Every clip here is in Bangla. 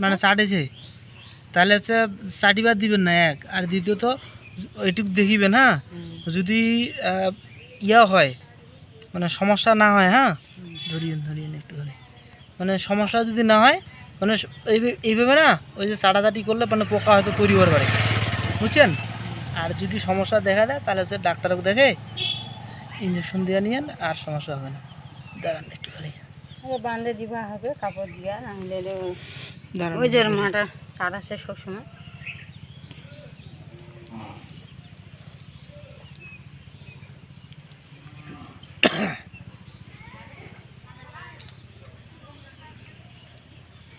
মানে চাটেছে, তাহলে হচ্ছে চাটিবার দিবেন না এক, আর দ্বিতীয়ত এইটুকু দেখিবেন হ্যাঁ, যদি ইয়া হয় মানে সমস্যা না হয়, হ্যাঁ ধরিয়েন একটুখানি, মানে সমস্যা যদি না হয় মানে এইভাবে না, ওই যে চাটাচাটি করলে মানে পোকা হয়তো তৈরি হতে পারে, বুঝছেন। আর যদি সমস্যা দেখা দেয় তাহলে হচ্ছে ডাক্তারকে দেখে ইঞ্জেকশন দিয়ে নিয়েন, আর সমস্যা হবে না। দাঁড়ান একটুখানি বাঁধে দিবা হবে কাপড় দিয়া, ওই যে মাটা চাট আছে সবসময়।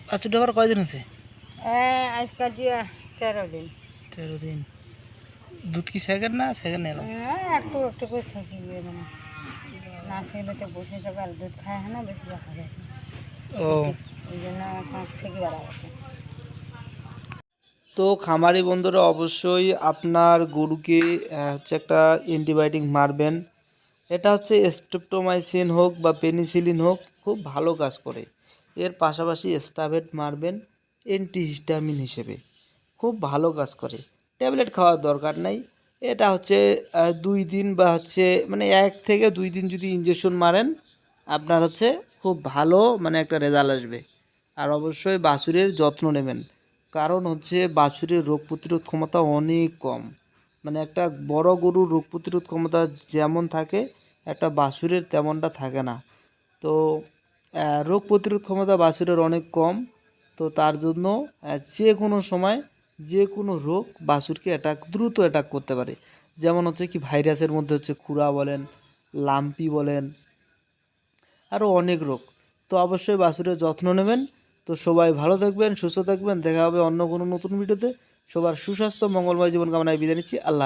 বাছুরটা আবার কয়দিন আছে? আজকাল দিয়া 13 দিন। 13 দিন। দুধ কি সেকেন্ড না সেকেন্ড এলো? একটু একটু করে ছেঁকে দিয়ে দেবো, না ছেঁকলে তো বসে যাবে, আর দুধ খায় না বেশি দেখা যায়, ও ওই জন্য ছেঁকে বেড়াবে। তো খামারি বন্ধুরা অবশ্যই আপনার গরুকে হচ্ছে একটা অ্যান্টিবায়োটিক মারবেন। এটা হচ্ছে স্ট্রেপ্টোমাইসিন হোক বা পেনিসিলিন হোক, খুব ভালো কাজ করে। এর পাশাপাশি স্টাভেট মারবেন অ্যান্টিহিস্টামিন হিসেবে, খুব ভালো কাজ করে। ট্যাবলেট খাওয়ার দরকার নাই। এটা হচ্ছে 2 দিন বা হচ্ছে মানে 1 থেকে 2 দিন যদি ইঞ্জেকশন মারেন, আপনার হচ্ছে খুব ভালো মানে একটা রেজাল্ট আসবে। আর অবশ্যই বাছুরের যত্ন নেবেন, কারণ হচ্ছে বাছুরের রোগ প্রতিরোধ ক্ষমতা অনেক কম। মানে একটা বড় গরুর রোগ প্রতিরোধ ক্ষমতা যেমন থাকে, একটা বাছুরের তেমনটা থাকে না। তো রোগ প্রতিরোধ ক্ষমতা বাছুরের অনেক কম। তো তার জন্য যে কোনো সময় যে কোনো রোগ বাছুরকে দ্রুত অ্যাটাক করতে পারে। যেমন হচ্ছে কি ভাইরাসের মধ্যে হচ্ছে খুরা বলেন, লাম্পি বলেন, আরও অনেক রোগ। তো অবশ্যই বাছুরের যত্ন নেবেন। তো সবাই ভালো থাকবেন, সুস্থ থাকবেন, দেখা হবে অন্য কোনো নতুন ভিডিওতে। সবার সুস্বাস্থ্য মঙ্গলময় জীবন কামনায় বিদায় নিচ্ছি। আল্লাহ।